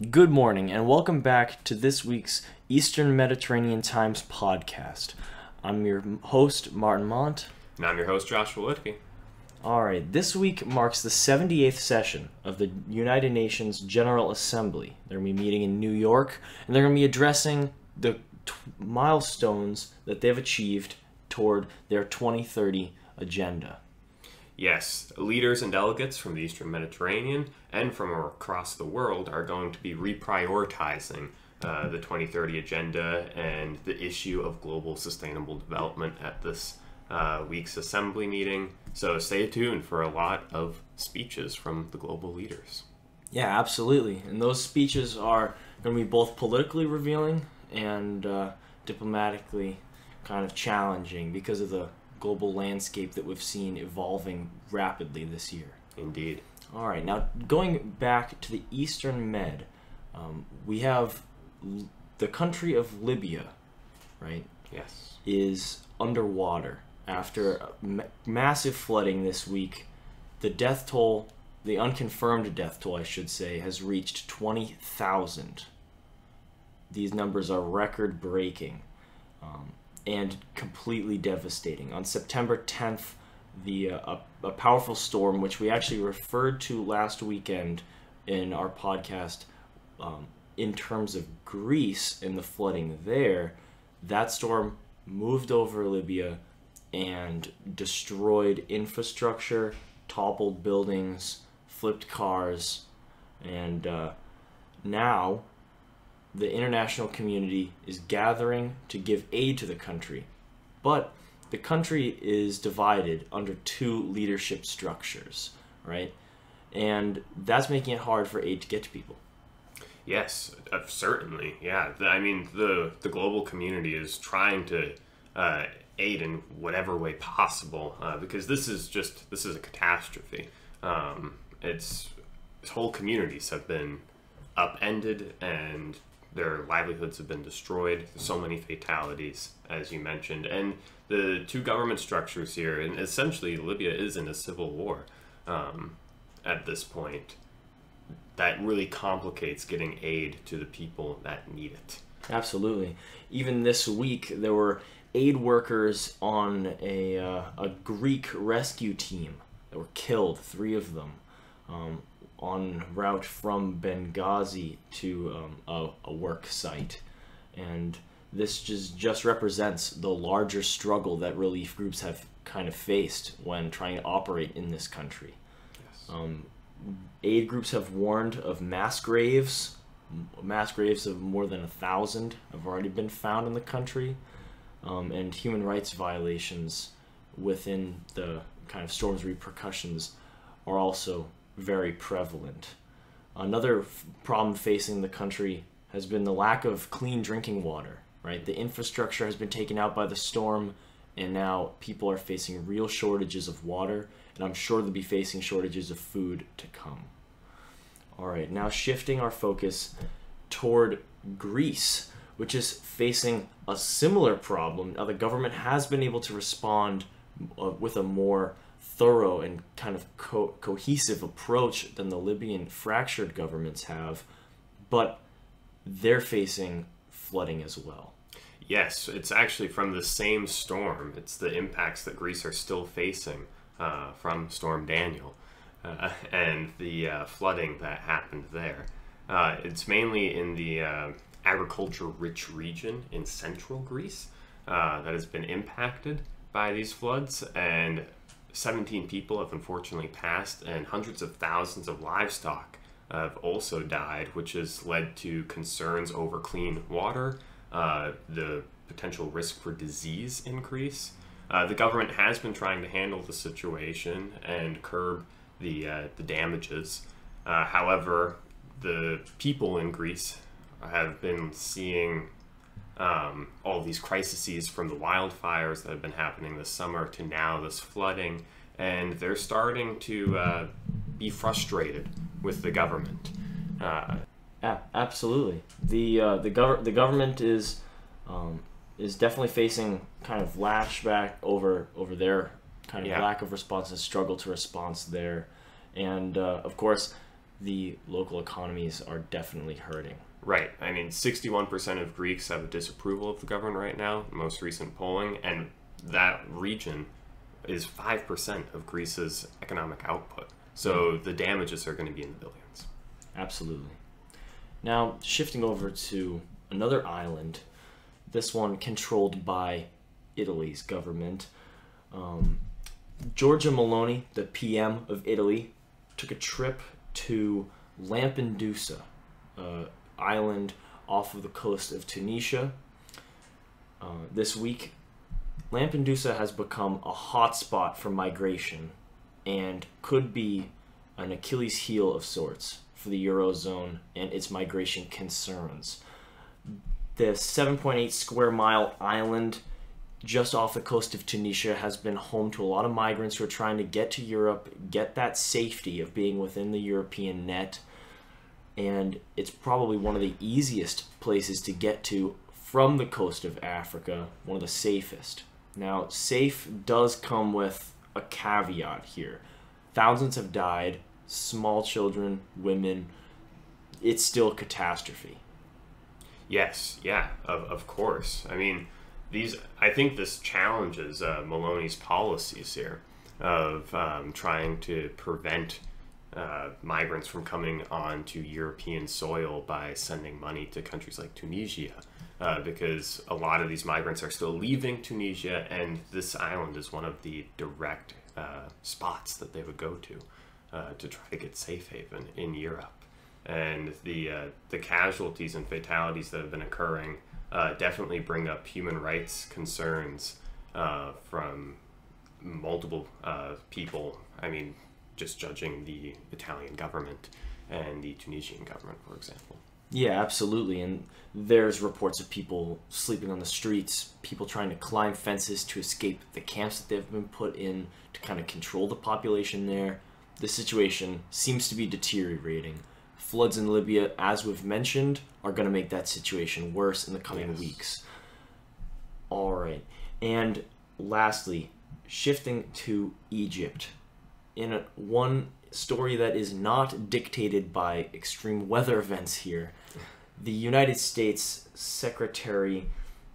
Good morning, and welcome back to this week's Eastern Mediterranean Times podcast. I'm your host, Martin Mont. And I'm your host, Joshua Whitby. Alright, this week marks the 78th session of the United Nations General Assembly. They're going to be meeting in New York, and they're going to be addressing the milestones that they've achieved toward their 2030 agenda. Yes, leaders and delegates from the Eastern Mediterranean and from across the world are going to be reprioritizing the 2030 agenda and the issue of global sustainable development at this week's assembly meeting. So stay tuned for a lot of speeches from the global leaders. Yeah, absolutely. And those speeches are going to be both politically revealing and diplomatically kind of challenging because of the global landscape that we've seen evolving rapidly this year. Indeed. All right, now going back to the Eastern Med, we have the country of Libya, right? Yes. Is underwater after massive flooding this week. The death toll, the unconfirmed death toll, I should say, has reached 20,000. These numbers are record-breaking. And completely devastating. On September 10th, a powerful storm, which we actually referred to last weekend in our podcast in terms of Greece and the flooding there, that storm moved over Libya and destroyed infrastructure, toppled buildings, flipped cars, and now the international community is gathering to give aid to the country. But the country is divided under two leadership structures, right? And that's making it hard for aid to get to people. Yes, certainly. Yeah, I mean, the global community is trying to aid in whatever way possible because this is a catastrophe. Whole communities have been upended and their livelihoods have been destroyed. So many fatalities, as you mentioned. And the two government structures here, and essentially Libya is in a civil war at this point, that really complicates getting aid to the people that need it. Absolutely. Even this week, there were aid workers on a Greek rescue team that were killed, 3 of them, en route from Benghazi to a work site. And this just represents the larger struggle that relief groups have kind of faced when trying to operate in this country. Yes. Aid groups have warned of mass graves. Mass graves of more than 1,000 have already been found in the country. And human rights violations within the kind of storm's repercussions are also very prevalent. Another problem facing the country has been the lack of clean drinking water, right? The infrastructure has been taken out by the storm, and now people are facing real shortages of water, and I'm sure they'll be facing shortages of food to come. All right, now shifting our focus toward Greece, which is facing a similar problem. Now, the government has been able to respond with a more thorough and kind of cohesive approach than the Libyan fractured governments have, but they're facing flooding as well. Yes, it's actually from the same storm. It's the impacts that Greece are still facing from Storm Daniel and the flooding that happened there. It's mainly in the agriculture-rich region in central Greece that has been impacted by these floods, and 17 people have unfortunately passed, and hundreds of thousands of livestock have also died, which has led to concerns over clean water, the potential risk for disease increase. The government has been trying to handle the situation and curb the damages. However, the people in Greece have been seeing all these crises, from the wildfires that have been happening this summer to now this flooding, and they're starting to be frustrated with the government. Yeah, absolutely. The government is definitely facing kind of lashback over their kind of lack of response and struggle to response there, and of course the local economies are definitely hurting. Right. I mean, 61% of Greeks have a disapproval of the government right now, most recent polling, and that region is 5% of Greece's economic output. So the damages are going to be in the billions. Absolutely. Now, shifting over to another island, this one controlled by Italy's government. Giorgia Meloni, the PM of Italy, took a trip to Lampedusa, island off of the coast of Tunisia. This week, Lampedusa has become a hotspot for migration and could be an Achilles heel of sorts for the Eurozone and its migration concerns. The 7.8 square mile island just off the coast of Tunisia has been home to a lot of migrants who are trying to get to Europe, get that safety of being within the European net, and it's probably one of the easiest places to get to from the coast of Africa, one of the safest. Now, safe does come with a caveat here. Thousands have died, small children, women. It's still a catastrophe. Yes, yeah, of course. I mean, I think this challenges Maloney's policies here of trying to prevent migrants from coming onto European soil by sending money to countries like Tunisia, because a lot of these migrants are still leaving Tunisia, and this island is one of the direct spots that they would go to try to get safe haven in Europe. And the casualties and fatalities that have been occurring definitely bring up human rights concerns from multiple people. I mean, just judging the Italian government and the Tunisian government, for example. Yeah, absolutely. And there's reports of people sleeping on the streets, people trying to climb fences to escape the camps that they've been put in to kind of control the population there. The situation seems to be deteriorating. Floods in Libya, as we've mentioned, are going to make that situation worse in the coming weeks. All right. And lastly, shifting to Egypt. In one story that is not dictated by extreme weather events here, the United States Secretary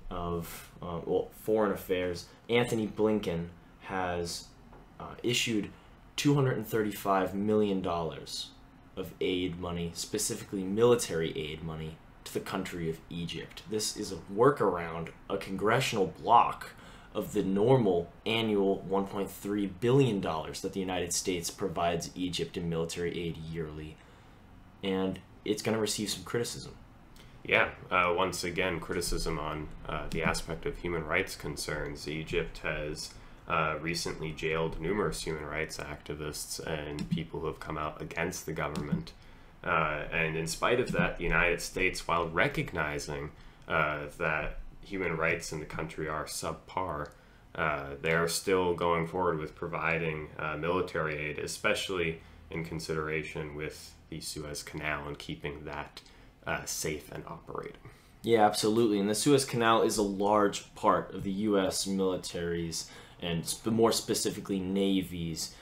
of Foreign Affairs, Anthony Blinken, has issued $235 million of aid money, specifically military aid money, to the country of Egypt. This is a workaround, a congressional block of the normal annual $1.3 billion that the United States provides Egypt in military aid yearly. And it's going to receive some criticism. Yeah, once again, criticism on the aspect of human rights concerns. Egypt has recently jailed numerous human rights activists and people who have come out against the government. And in spite of that, the United States, while recognizing that human rights in the country are subpar, they're still going forward with providing military aid, especially in consideration with the Suez Canal and keeping that safe and operating. Yeah, absolutely. And the Suez Canal is a large part of the U.S. military's, and more specifically Navy's,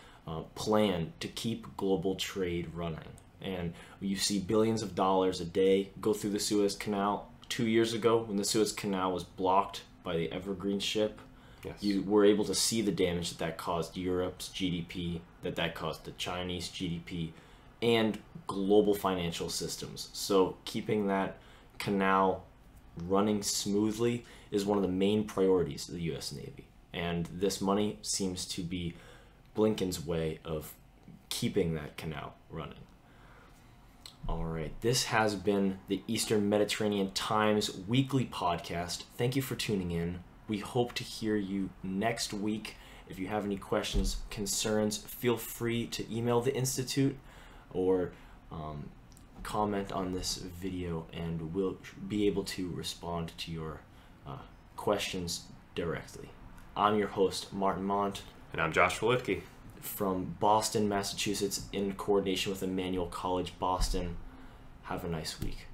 plan to keep global trade running. And you see billions of dollars a day go through the Suez Canal. 2 years ago, when the Suez Canal was blocked by the Evergreen ship, you were able to see the damage that caused Europe's GDP, that caused the Chinese GDP, and global financial systems. So keeping that canal running smoothly is one of the main priorities of the U.S. Navy. And this money seems to be Blinken's way of keeping that canal running. All right, this has been the Eastern Mediterranean Times weekly podcast. Thank you for tuning in. We hope to hear you next week. If you have any questions, concerns, feel free to email the Institute or comment on this video, and we'll be able to respond to your questions directly. I'm your host, Martin Mont. And I'm Josh Wolitke. From Boston, Massachusetts, in coordination with Emmanuel College, Boston. Have a nice week.